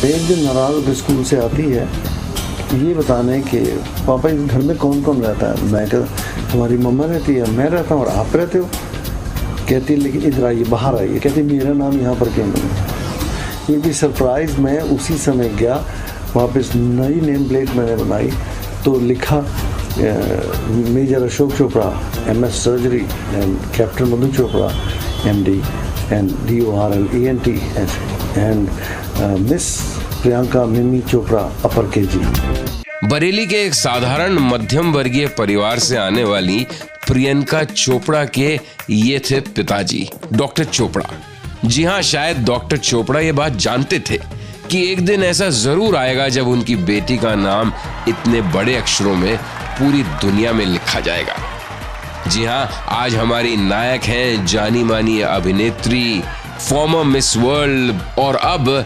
एक दिन नाराज होकर स्कूल से आती है ये बताने कि पापा इस घर में कौन कौन रहता है। मैं कहता हमारी मम्मा रहती है, मैं रहता हूँ और आप रहते हो। कहती लेकिन इधर आइए, बाहर आइए। कहती मेरा नाम यहाँ पर क्यों नहीं। क्योंकि सरप्राइज़ मैं उसी समय गया, वापस नई नेम प्लेट मैंने बनाई तो लिखा major Ashok Chopra MS surgery and captain Madhu Chopra MD and DORL ENT and miss Priyanka Mimi Chopra upper KG। Bareilly के एक साधारण मध्यम वर्गीय परिवार से आने वाली प्रियंका चोपड़ा के ये थे पिताजी डॉक्टर चोपड़ा। जी हाँ, शायद डॉक्टर चोपड़ा ये बात जानते थे कि एक दिन ऐसा जरूर आएगा जब उनकी बेटी का नाम इतने बड़े अक्षरों में पूरी दुनिया में लिखा जाएगा। जी हाँ, आज हमारी नायक हैं जानी मानी अभिनेत्री, फॉर्मर मिस वर्ल्ड और अब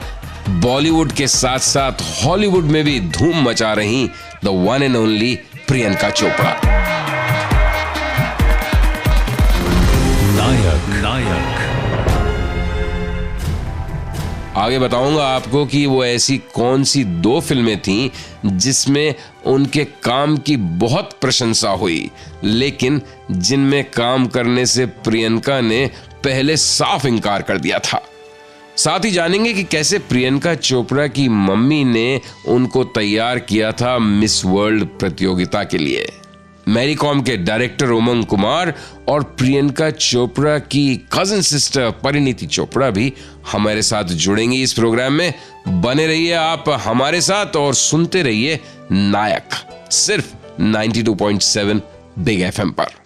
बॉलीवुड के साथ साथ हॉलीवुड में भी धूम मचा रही the one and only Priyanka Chopra. नायक आगे बताऊंगा आपको कि वो ऐसी कौन सी 2 फिल्में थीं जिसमें उनके काम की बहुत प्रशंसा हुई, लेकिन जिनमें काम करने से प्रियंका ने पहले साफ इनकार कर दिया था। साथ ही जानेंगे कि कैसे प्रियंका चोपड़ा की मम्मी ने उनको तैयार किया था मिस वर्ल्ड प्रतियोगिता के लिए। मैरी कॉम के डायरेक्टर उमंग कुमार और प्रियंका चोपड़ा की कजिन सिस्टर परिणीति चोपड़ा भी हमारे साथ जुड़ेंगी इस प्रोग्राम में। बने रहिए आप हमारे साथ और सुनते रहिए नायक, सिर्फ 92.7 बिग FM पर।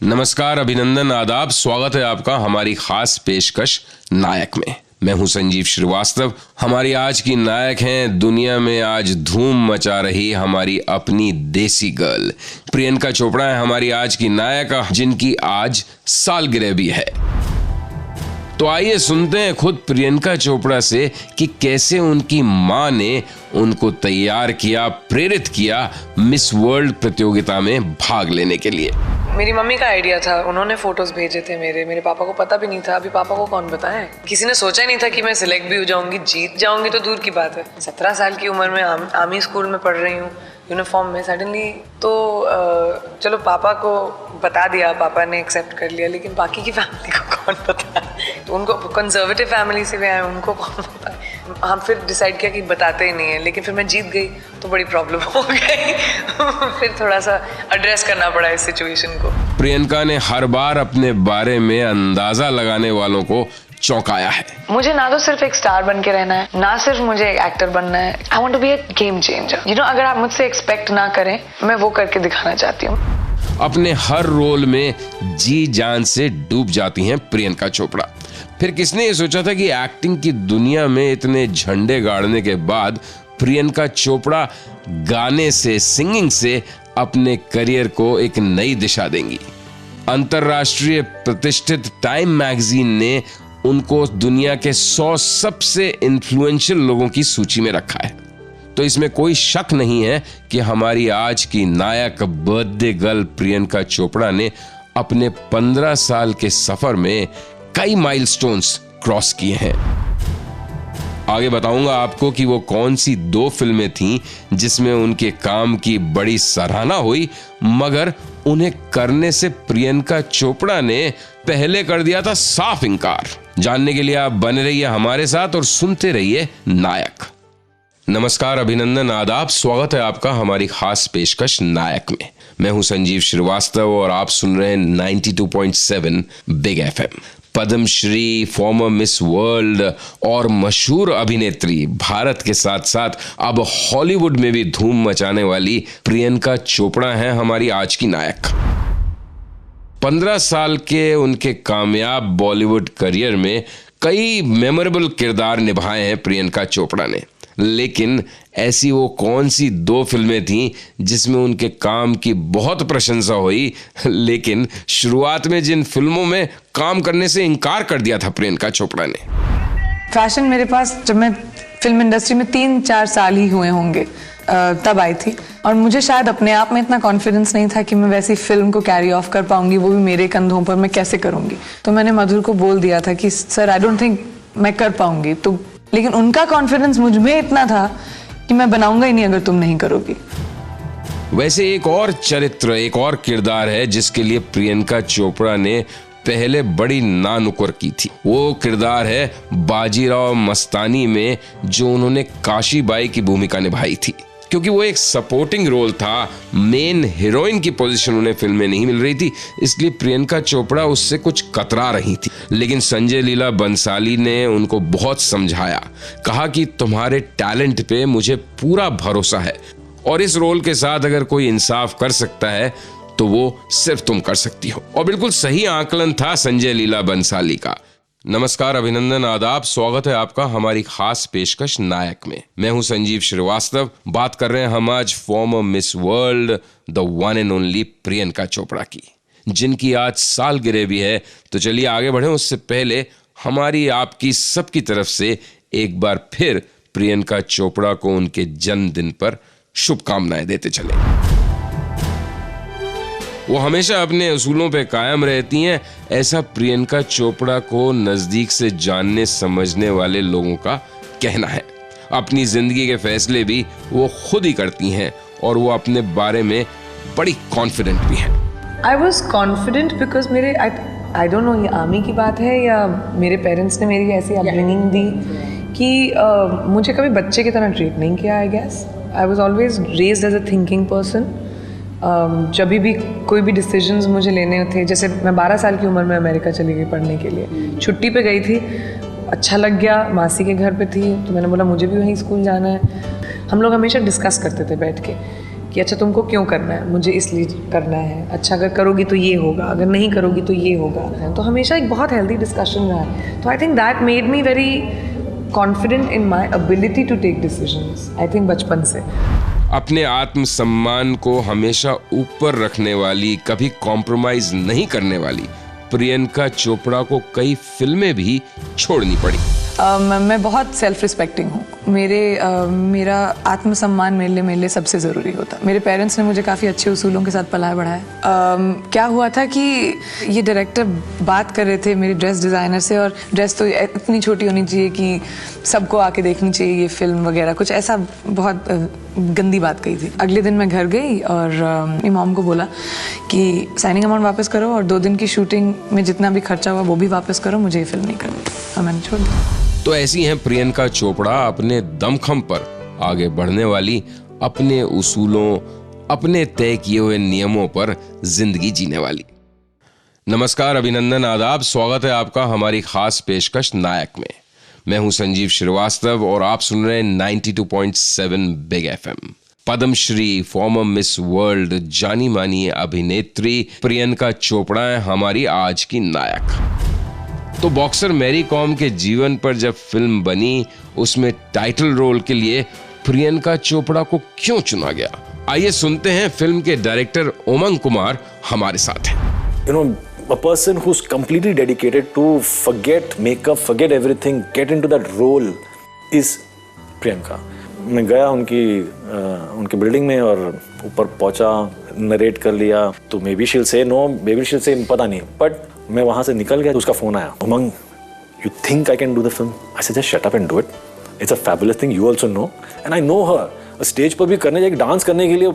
नमस्कार, अभिनंदन, आदाब, स्वागत है आपका हमारी खास पेशकश नायक में। मैं हूं संजीव श्रीवास्तव। हमारी आज की नायक हैं दुनिया में आज धूम मचा रही हमारी अपनी देसी गर्ल प्रियंका चोपड़ा है हमारी आज की नायक, जिनकी आज सालगिरह भी है। तो आइए सुनते हैं खुद प्रियंका चोपड़ा से कि कैसे उनकी मां ने उनको तैयार किया, प्रेरित किया मिस वर्ल्ड प्रतियोगिता में भाग लेने के लिए। मेरी मम्मी का आइडिया था, उन्होंने फोटोज भेजे थे मेरे पापा को पता भी नहीं था। अभी पापा को कौन बताए, किसी ने सोचा ही नहीं था कि मैं सिलेक्ट भी हो जाऊंगी, जीत जाऊंगी तो दूर की बात है। 17 साल की उम्र में आर्मी स्कूल में पढ़ रही हूँ, यूनिफॉर्म में सडनली। तो चलो पापा को बता दिया, पापा ने एक्सेप्ट कर लिया, लेकिन बाकी की फैमिली को कौन पता। तो उनको कंजर्वेटिव फैमिली से भी आए, उनको कौन पता। हम फिर डिसाइड किया कि बताते ही नहीं है, लेकिन फिर मैं जीत गई तो बड़ी प्रॉब्लम हो गई। फिर थोड़ा सा एड्रेस करना पड़ा इस सिचुएशन को। प्रियंका ने हर बार अपने बारे में अंदाजा लगाने वालों को चौंकाया है। मुझे ना तो सिर्फ एक स्टार बन के रहना है, ना सिर्फ मुझे एक एक्टर बनना है। I want to be a game changer. अगर आप मुझसे एक्सपेक्ट ना करें, मैं वो करके दिखाना चाहती हूँ। अपने हर रोल में जी जान से डूब जाती हैं प्रियंका चोपड़ा। फिर किसने ये सोचा था कि एक्टिंग की दुनिया में इतने झंडे गाड़ने के बाद प्रियंका चोपड़ा गाने से, सिंगिंग से अपने करियर को एक नई दिशा देंगी। अंतरराष्ट्रीय प्रतिष्ठित टाइम मैगजीन ने उनको दुनिया के 100 सबसे इन्फ्लुएंशियल लोगों की सूची में रखा है। तो इसमें कोई शक नहीं है कि हमारी आज की नायक बर्थडे गर्ल प्रियंका चोपड़ा ने अपने 15 साल के सफर में कई माइलस्टोन्स क्रॉस किए हैं। आगे बताऊंगा आपको कि वो कौन सी 2 फिल्में थीं जिसमें उनके काम की बड़ी सराहना हुई, मगर उन्हें करने से प्रियंका चोपड़ा ने पहले कर दिया था साफ इनकार। जानने के लिए आप बने रहिए हमारे साथ और सुनते रहिए नायक। नमस्कार, अभिनंदन, आदाब, स्वागत है आपका हमारी खास पेशकश नायक में। मैं हूं संजीव श्रीवास्तव और आप सुन रहे हैं 92.7 big FM। Padmashri, former Miss World और मशहूर अभिनेत्री, भारत के साथ साथ अब हॉलीवुड में भी धूम मचाने वाली प्रियंका चोपड़ा हैं हमारी आज की नायक। 15 साल के उनके कामयाब बॉलीवुड करियर में कई मेमोरेबल किरदार निभाए हैं प्रियंका चोपड़ा ने, लेकिन ऐसी वो कौन सी 2 फिल्में थीं जिसमें उनके काम की बहुत प्रशंसा हुई, लेकिन शुरुआत में जिन फिल्मों में काम करने से इनकार कर दिया था प्रियंका चोपड़ा ने। फैशन मेरे पास जब मैं फिल्म इंडस्ट्री में 3-4 साल ही हुए होंगे तब आई थी, और मुझे शायद अपने आप में इतना कॉन्फिडेंस नहीं था कि मैं वैसी फिल्म को कैरी ऑफ कर पाऊंगी, वो भी मेरे कंधों पर, मैं कैसे करूंगी। तो मैंने मधुर को बोल दिया था कि सर आई डोंट थिंक मैं कर पाऊंगी, तो लेकिन उनका कॉन्फिडेंस मुझ में इतना था कि मैं बनाऊंगा ही नहीं अगर तुम नहीं करोगी। वैसे एक और चरित्र, एक और किरदार है जिसके लिए प्रियंका चोपड़ा ने पहले बड़ी नानुकर की थी। वो किरदार है बाजीराव मस्तानी में, जो उन्होंने काशीबाई की भूमिका निभाई थी। क्योंकि वो एक सपोर्टिंग रोल था, मेन हीरोइन की पोजीशन उन्हें फिल्म में नहीं मिल रही थी, इसलिए प्रियंका चोपड़ा उससे कुछ कतरा रही थी। लेकिन संजय लीला बंसाली ने उनको बहुत समझाया, कहा कि तुम्हारे टैलेंट पे मुझे पूरा भरोसा है और इस रोल के साथ अगर कोई इंसाफ कर सकता है तो वो सिर्फ तुम कर सकती हो। और बिल्कुल सही आकलन था संजय लीला बंसाली का। नमस्कार, अभिनंदन, आदाब, स्वागत है आपका हमारी खास पेशकश नायक में। मैं हूं संजीव श्रीवास्तव। बात कर रहे हैं हम आज farmer Miss world, the one and only Priyanka Chopra की, जिनकी आज सालगिरह भी है। तो चलिए आगे बढ़े, उससे पहले हमारी आपकी सबकी तरफ से एक बार फिर प्रियंका चोपड़ा को उनके जन्मदिन पर शुभकामनाएं देते चले। वो हमेशा अपने असूलों पे कायम रहती हैं, ऐसा प्रियंका चोपड़ा को नजदीक से जानने समझने वाले लोगों का कहना है। अपनी जिंदगी के फैसले भी वो खुद ही करती हैं और वो अपने बारे में बड़ी कॉन्फिडेंट भी हैं। आई वॉज कॉन्फिडेंट बिकॉज मेरे आई डोंट नो, ये आर्मी की बात है या मेरे पेरेंट्स ने मेरी ऐसी अपब्रिंगिंग दी कि मुझे कभी बच्चे की तरह ट्रीट नहीं किया। I guess I was always raised as a thinking person. जब भी कोई भी डिसीजंस मुझे लेने थे, जैसे मैं 12 साल की उम्र में अमेरिका चली गई पढ़ने के लिए, छुट्टी पे गई थी, अच्छा लग गया, मासी के घर पे थी तो मैंने बोला मुझे भी वहीं स्कूल जाना है। हम लोग हमेशा डिस्कस करते थे बैठ के कि अच्छा तुमको क्यों करना है, मुझे इसलिए करना है, अच्छा अगर करोगी तो ये होगा, अगर नहीं करोगी तो ये होगा। तो हमेशा एक बहुत हेल्दी डिस्कशन रहा है। तो I think that made me very confident in my ability to take decisions. I think बचपन से अपने आत्मसम्मान को हमेशा ऊपर रखने वाली, कभी कॉम्प्रोमाइज नहीं करने वाली प्रियंका चोपड़ा को कई फिल्में भी छोड़नी पड़ी। मैं बहुत सेल्फ रिस्पेक्टिंग हूँ। मेरा आत्मसम्मान मेरे लिए सबसे ज़रूरी होता है। मेरे पेरेंट्स ने मुझे काफ़ी अच्छे उसूलों के साथ पलाया बढ़ाया। क्या हुआ था कि ये डायरेक्टर बात कर रहे थे मेरी ड्रेस डिज़ाइनर से, और ड्रेस तो इतनी छोटी होनी चाहिए कि सबको आके देखनी चाहिए ये फिल्म वगैरह, कुछ ऐसा बहुत गंदी बात कही थी। अगले दिन मैं घर गई और मेरी मॉम को बोला कि साइनिंग अमाउंट वापस करो और 2 दिन की शूटिंग में जितना भी खर्चा हुआ वो भी वापस करो, मुझे ये फिल्म नहीं करनी। और मैंने छोड़ दिया। तो ऐसी हैं प्रियंका चोपड़ा, अपने दमखम पर आगे बढ़ने वाली, अपने उसूलों, अपने तय किए हुए नियमों पर जिंदगी जीने वाली। नमस्कार, अभिनंदन, आदाब, स्वागत है आपका हमारी खास पेशकश नायक में। मैं हूं संजीव श्रीवास्तव और आप सुन रहे हैं 92.7 big FM। Padmashri, former Miss World, जानी मानी अभिनेत्री प्रियंका चोपड़ा है हमारी आज की नायक। तो बॉक्सर मैरी कॉम के जीवन पर जब फिल्म बनी, उसमें टाइटल रोल के लिए प्रियंका चोपड़ा को क्यों चुना गया, आइए सुनते हैं। फिल्म के डायरेक्टर उमंग कुमार हमारे साथ हैं। You know, a person who's completely dedicated to forget makeup, forget everything, get into that role is Priyanka. मैं गया उनकी बिल्डिंग में और ऊपर पहुंचा, नरेट कर लिया, तो मे बी शील से नो, मे बी शील से पता नहीं, बट मैं वहां से निकल गया तो उसका फोन आया, Umang, you think I can do the film? I said just shut up and do it, it's a fabulous thing, you also know and I know her. Stage पर भी करने जाएगी, डांस करने के लिए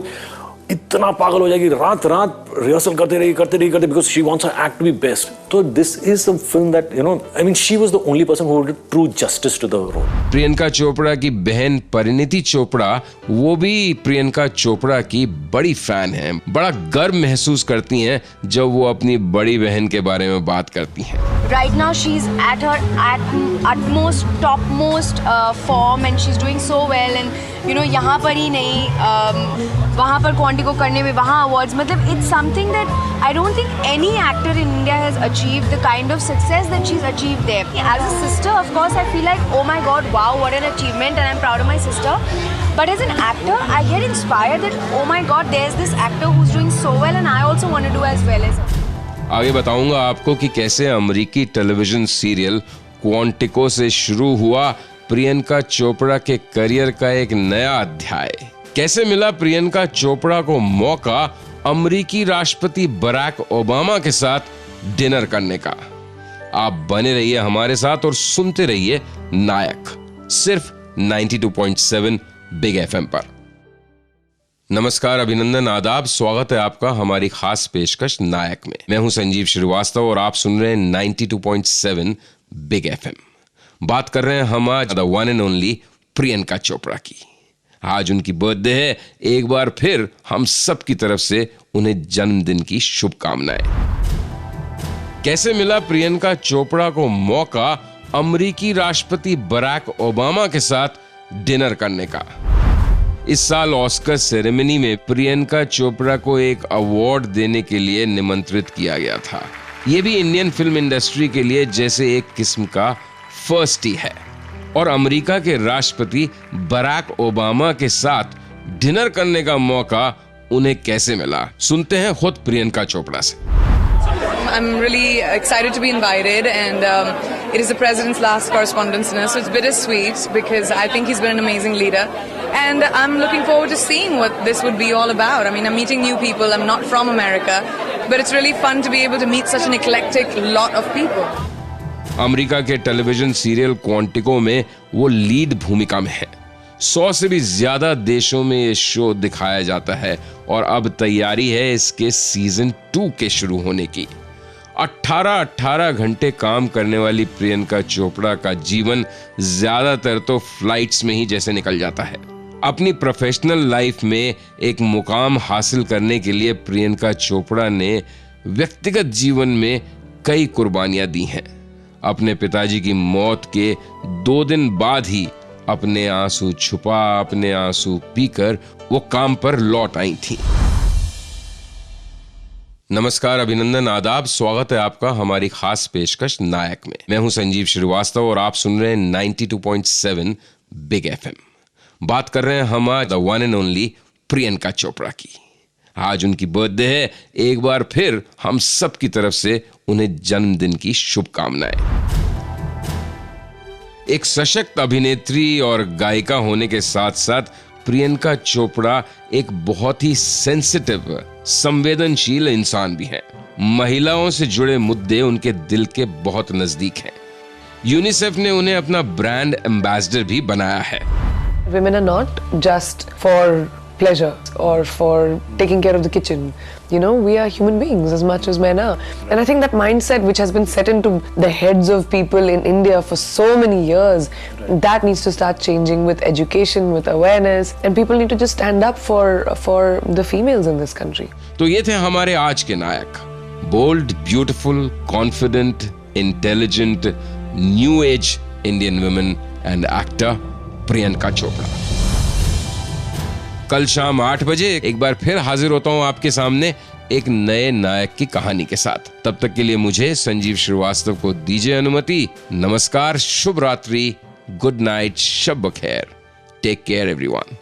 इतना पागल हो जाएगी, रात रात रिहर्सल करते रही because she wants her act to be best. तो this is a film that you know, I mean she was the only person who did true justice to the role. Priyanka Chopra की बहन परिणीति चोपड़ा, वो भी प्रियंका चोपड़ा की बड़ी फैन हैं। बड़ा गर्व महसूस करती हैं जब वो अपनी बड़ी बहन के बारे में बात करती हैं। Right now she's at her utmost, topmost form and she's doing so well and you know यहाँ पर ही नहीं वहाँ पर क्वांटिको करने में वहाँ अवार्ड्स, मतलब it's something that I don't think any actor in India has achieved the kind of success that she's achieved there. As a sister, of course, I feel like, oh my God, wow, what an achievement, and I'm proud of my sister. But as an actor, I get inspired that, oh my God, there's this actor who's doing so well and I also want to do as well as her. आगे बताऊंगा आपको कि कैसे अमेरिकी television serial Quantico से शुरू हुआ प्रियंका चोपड़ा के करियर का एक नया अध्याय। कैसे मिला प्रियंका चोपड़ा को मौका अमेरिकी राष्ट्रपति बराक ओबामा के साथ डिनर करने का। आप बने रहिए हमारे साथ और सुनते रहिए नायक, सिर्फ 92.7 बिग एफएम पर। नमस्कार, अभिनंदन, आदाब, स्वागत है आपका हमारी खास पेशकश नायक में। मैं हूं संजीव श्रीवास्तव और आप सुन रहे हैं 92.7 बिग एफएम। बात कर रहे हैं हम आज the one and only Priyanka Chopra की। आज उनकी बर्थडे है। एक बार फिर हम सब की तरफ से उन्हें जन्मदिन की शुभकामनाएं। कैसे मिला प्रियंका चोपड़ा को मौका अमेरिकी राष्ट्रपति बराक ओबामा के साथ डिनर करने का? इस साल ऑस्कर सेरेमनी में प्रियंका चोपड़ा को एक अवार्ड देने के लिए निमंत्रित किया गया था। यह भी इंडियन फिल्म इंडस्ट्री के लिए जैसे एक किस्म का फर्स्ट ही है। और अमेरिका के राष्ट्रपति बराक ओबामा के साथ डिनर करने का मौका उन्हें कैसे मिला, सुनते हैं खुद प्रियंका चोपड़ा से। I'm really excited to be invited, and it is the president's last correspondence dinner, so it's bittersweet because I think he's been an amazing leader, and I'm looking forward to seeing what this would be all about. I mean, I'm meeting new people. I'm not from America, but it's really fun to be able to meet such an eclectic lot of people. America के television serial Quantico में वो lead भूमिका में है। 100 से भी ज्यादा देशों में ये शो दिखाया जाता है और अब तैयारी है इसके सीजन 2 के शुरू होने की। 18 घंटे काम करने वाली प्रियंका चोपड़ा का जीवन ज्यादातर तो फ्लाइट्स में ही जैसे निकल जाता है। अपनी प्रोफेशनल लाइफ में एक मुकाम हासिल करने के लिए प्रियंका चोपड़ा ने व्यक्तिगत जीवन में कई कुर्बानियां दी हैं। अपने पिताजी की मौत के 2 दिन बाद ही अपने आंसू छुपा, अपने आंसू पीकर वो काम पर लौट आई थी। नमस्कार, अभिनंदन, आदाब, स्वागत है आपका हमारी खास पेशकश नायक में। मैं हूं संजीव श्रीवास्तव और आप सुन रहे हैं 92.7 बिग एफएम। बात कर रहे हैं हम आज the one and only Priyanka Chopra की। आज उनकी बर्थडे है। एक बार फिर हम सब की तरफ से उन्हें जन्मदिन की शुभकामनाएं। एक सशक्त अभिनेत्री और गायिका होने के साथ साथ प्रियंका चोपड़ा एक बहुत ही सेंसिटिव, संवेदनशील इंसान भी है। महिलाओं से जुड़े मुद्दे उनके दिल के बहुत नजदीक हैं। यूनिसेफ ने उन्हें अपना ब्रांड एम्बेसडर भी बनाया है। Women are not just for pleasure or for taking care of the kitchen. You know, we are human beings as much as men are. And I think that mindset which has been set into the heads of people in India for so many years, that needs to start changing with education, with awareness, and people need to just stand up for the females in this country. तो ये थे हमारे आज के नायक, bold, beautiful, confident, intelligent, new age Indian women and actor Priyanka Chopra. कल शाम 8 बजे एक बार फिर हाजिर होता हूं आपके सामने एक नए नायक की कहानी के साथ। तब तक के लिए मुझे संजीव श्रीवास्तव को दीजिए अनुमति। नमस्कार, शुभ रात्रि, गुड नाइट, शब बखैर, टेक केयर एवरीवन।